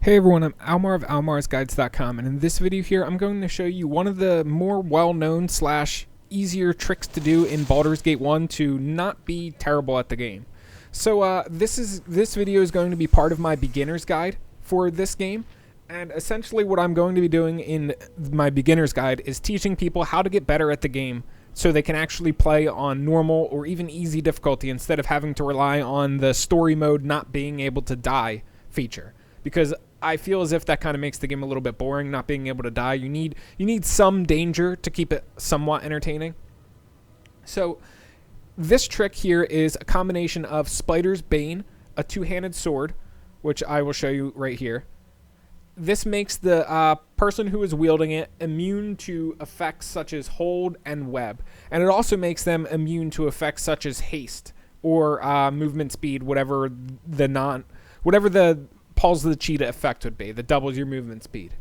Hey everyone, I'm Almar of almarsguides.com, and in this video here I'm going to show you one of the more well-known slash easier tricks to do in Baldur's Gate 1 to not be terrible at the game. So this video is going to be part of my beginner's guide for this game, and essentially what I'm going to be doing in my beginner's guide is teaching people how to get better at the game so they can actually play on normal or even easy difficulty instead of having to rely on the story mode not being able to die feature. Because I feel as if that kind of makes the game a little bit boring, not being able to die. You need some danger to keep it somewhat entertaining. So this trick here is a combination of Spider's Bane, a two-handed sword, which I will show you right here. This makes the person who is wielding it immune to effects such as hold and web, and it also makes them immune to effects such as haste or movement speed, whatever the Pulls the cheetah effect would be, that doubles your movement speed.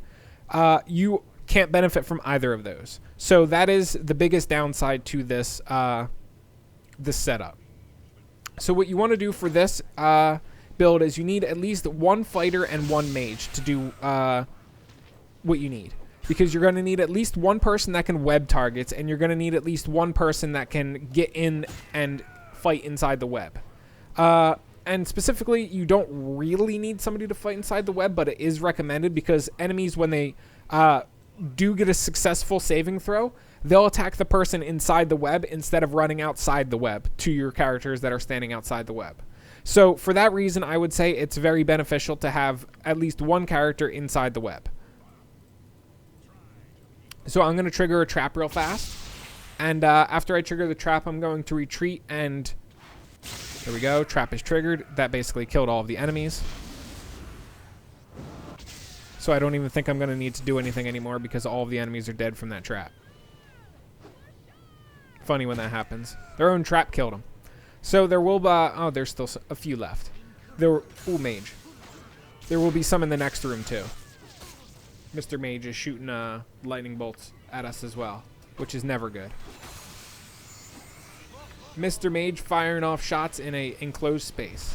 You can't benefit from either of those. So that is the biggest downside to this this setup. So what you want to do for this build is you need at least one fighter and one mage to do what you need. Because you're going to need at least one person that can web targets, and you're going to need at least one person that can get in and fight inside the web. And specifically, you don't really need somebody to fight inside the web, but it is recommended because enemies, when they do get a successful saving throw, they'll attack the person inside the web instead of running outside the web to your characters that are standing outside the web. So for that reason, I would say it's very beneficial to have at least one character inside the web. So I'm going to trigger a trap real fast. And after I trigger the trap, I'm going to retreat and... There we go. Trap is triggered. That basically killed all of the enemies. So I don't even think I'm going to need to do anything anymore because all of the enemies are dead from that trap. Funny when that happens. Their own trap killed them. So there will be... oh, there's still a few left. Ooh, mage. There will be some in the next room too. Mr. Mage is shooting lightning bolts at us as well, which is never good. Mr. Mage firing off shots in a enclosed space.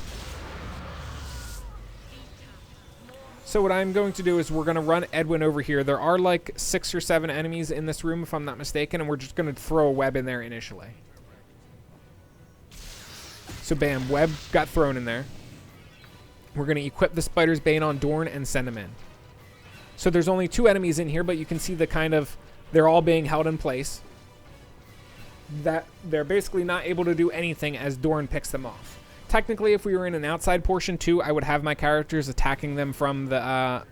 So what I'm going to do is we're going to run Edwin over here. There are like 6 or 7 enemies in this room, if I'm not mistaken, and we're just going to throw a web in there initially. So bam, web got thrown in there. We're going to equip the Spider's Bane on Dorn and send him in. So there's only 2 enemies in here, but you can see they're all being held in place. That they're basically not able to do anything as Dorn picks them off. Technically, if we were in an outside portion too, I would have my characters attacking them from the,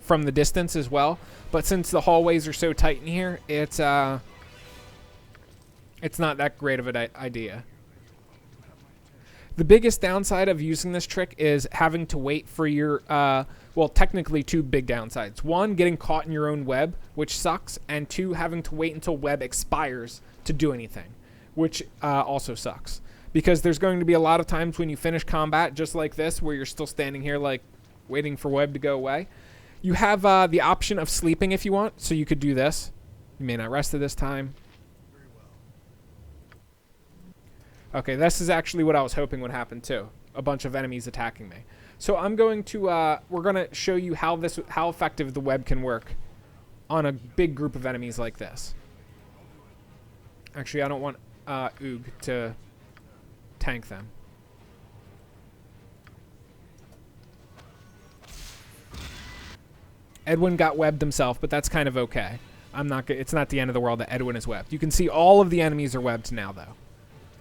from the distance as well. But since the hallways are so tight in here, it's not that great of an idea. The biggest downside of using this trick is having to wait for your, well, technically 2 big downsides. 1, getting caught in your own web, which sucks, and 2, having to wait until web expires to do anything, which also sucks. Because there's going to be a lot of times when you finish combat, just like this, where you're still standing here, like, waiting for web to go away. You have the option of sleeping if you want, so you could do this. You may not rest at this time. Okay, this is actually what I was hoping would happen too. A bunch of enemies attacking me. So I'm going to, we're going to show you how effective the web can work on a big group of enemies like this. Actually, I don't want Oog to tank them. Edwin got webbed himself, but that's kind of okay. It's not the end of the world that Edwin is webbed. You can see all of the enemies are webbed now, though.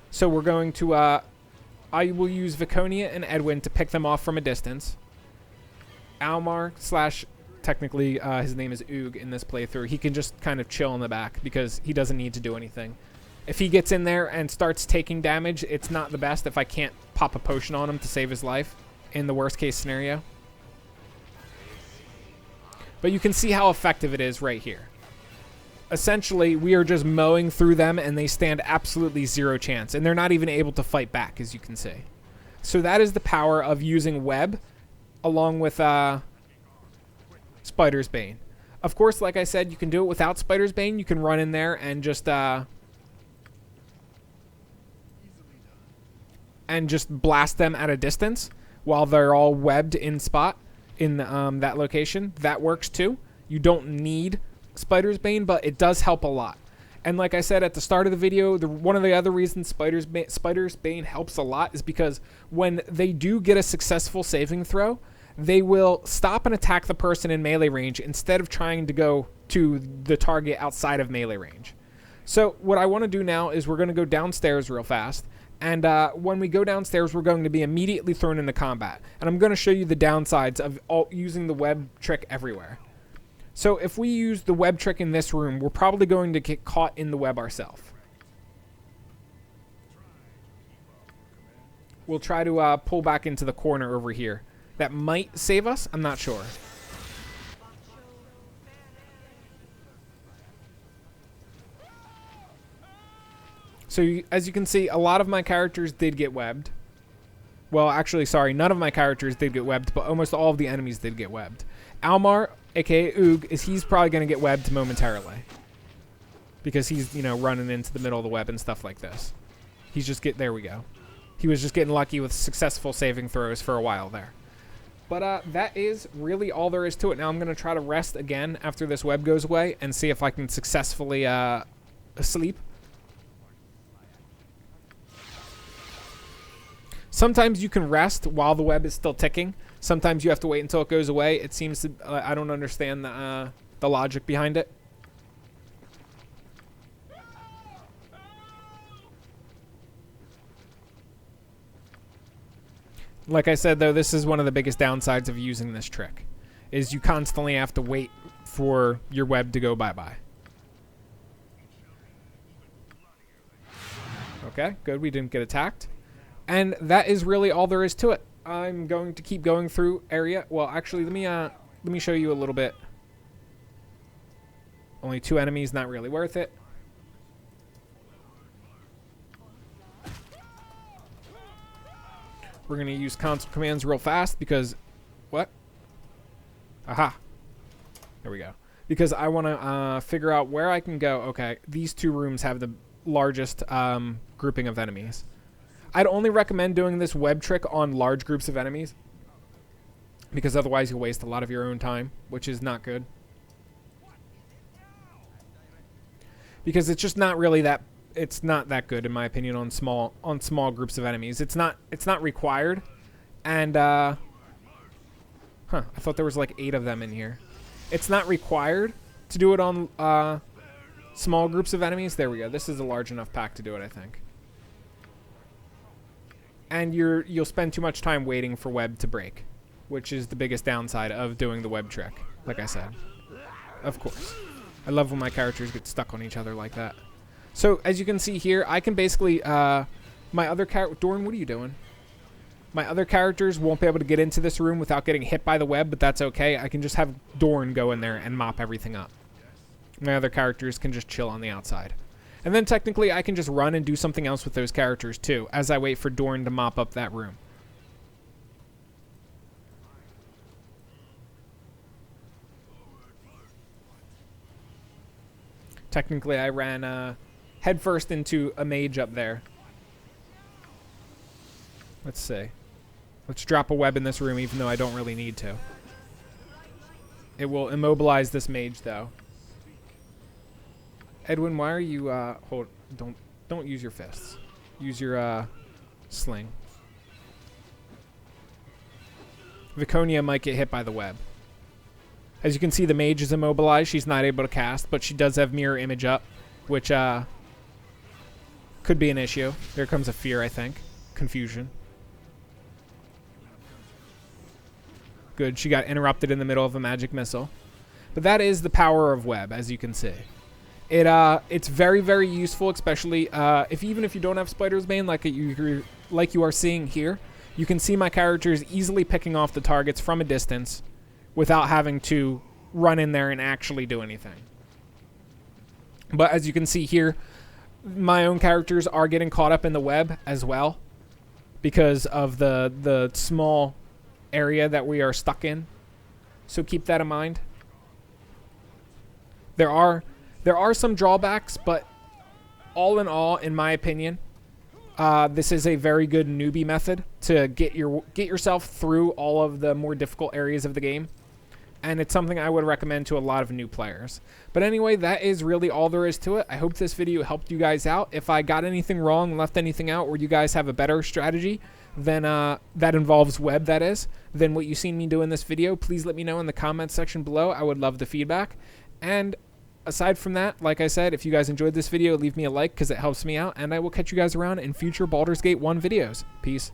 So we're going to, I will use Viconia and Edwin to pick them off from a distance. Almar / technically his name is Oog in this playthrough. He can just kind of chill in the back because he doesn't need to do anything. If he gets in there and starts taking damage, it's not the best if I can't pop a potion on him to save his life in the worst case scenario. But you can see how effective it is right here. Essentially, we are just mowing through them, and they stand absolutely 0 chance. And they're not even able to fight back, as you can see. So that is the power of using web along with Spider's Bane. Of course, like I said, you can do it without Spider's Bane. You can run in there and just blast them at a distance while they're all webbed in spot. in that location. That works too. You don't need Spider's Bane, but it does help a lot. And like I said at the start of the video, one of the other reasons Spider's Bane helps a lot is because when they do get a successful saving throw, they will stop and attack the person in melee range instead of trying to go to the target outside of melee range. So what I want to do now is we're going to go downstairs real fast. And when we go downstairs, we're going to be immediately thrown into combat. And I'm going to show you the downsides of using the web trick everywhere. So if we use the web trick in this room, we're probably going to get caught in the web ourselves. We'll try to pull back into the corner over here. That might save us. I'm not sure. So as you can see, a lot of my characters did get webbed. Well, actually, sorry, none of my characters did get webbed, but almost all of the enemies did get webbed. Almar, aka Oog, he's probably going to get webbed momentarily. Because he's, running into the middle of the web and stuff like this. There we go. He was just getting lucky with successful saving throws for a while there. But that is really all there is to it. Now I'm going to try to rest again after this web goes away and see if I can successfully sleep. Sometimes you can rest while the web is still ticking. Sometimes you have to wait until it goes away. It seems to... I don't understand the logic behind it. Like I said, though, this is one of the biggest downsides of using this trick, is you constantly have to wait for your web to go bye-bye. Okay, good. We didn't get attacked. And that is really all there is to it. I'm going to keep going through area. Well, actually, let me show you a little bit. Only 2 enemies, not really worth it. We're going to use console commands real fast because... What? Aha. There we go. Because I want to figure out where I can go. Okay, these 2 rooms have the largest grouping of enemies. I'd only recommend doing this web trick on large groups of enemies, because otherwise you'll waste a lot of your own time, which is not good. Because it's just not really that... It's not that good, in my opinion, on small groups of enemies. It's not required, and I thought there was like 8 of them in here. It's not required to do it on small groups of enemies. There we go. This is a large enough pack to do it, I think. And you'll spend too much time waiting for web to break, which is the biggest downside of doing the web trick. Like I said, of course, I love when my characters get stuck on each other like that. So as you can see here, I can basically my other character. Dorn, what are you doing? My other characters won't be able to get into this room without getting hit by the web, but that's okay. I can just have Dorn go in there and mop everything up. My other characters can just chill on the outside. And then technically I can just run and do something else with those characters too, as I wait for Dorn to mop up that room. Technically I ran headfirst into a mage up there. Let's see. Let's drop a web in this room even though I don't really need to. It will immobilize this mage though. Edwin, why are you don't use your fists. Use your sling. Viconia might get hit by the web. As you can see, the mage is immobilized. She's not able to cast, but she does have mirror image up, which could be an issue. There comes a fear, I think. Confusion. Good, she got interrupted in the middle of a magic missile. But that is the power of web, as you can see. It's very, very useful, especially even if you don't have Spider's Bane like you are seeing here. You can see my characters easily picking off the targets from a distance without having to run in there and actually do anything. But as you can see here, my own characters are getting caught up in the web as well because of the small area that we are stuck in. So keep that in mind. There are some drawbacks, but all in all, in my opinion, This is a very good newbie method to get yourself through all of the more difficult areas of the game. And it's something I would recommend to a lot of new players. But anyway, that is really all there is to it. I hope this video helped you guys out. If I got anything wrong, left anything out, or you guys have a better strategy than that involves web, that is, than what you've seen me do in this video, please let me know in the comments section below. I would love the feedback. And aside from that, like I said, if you guys enjoyed this video, leave me a like because it helps me out. And I will catch you guys around in future Baldur's Gate 1 videos. Peace.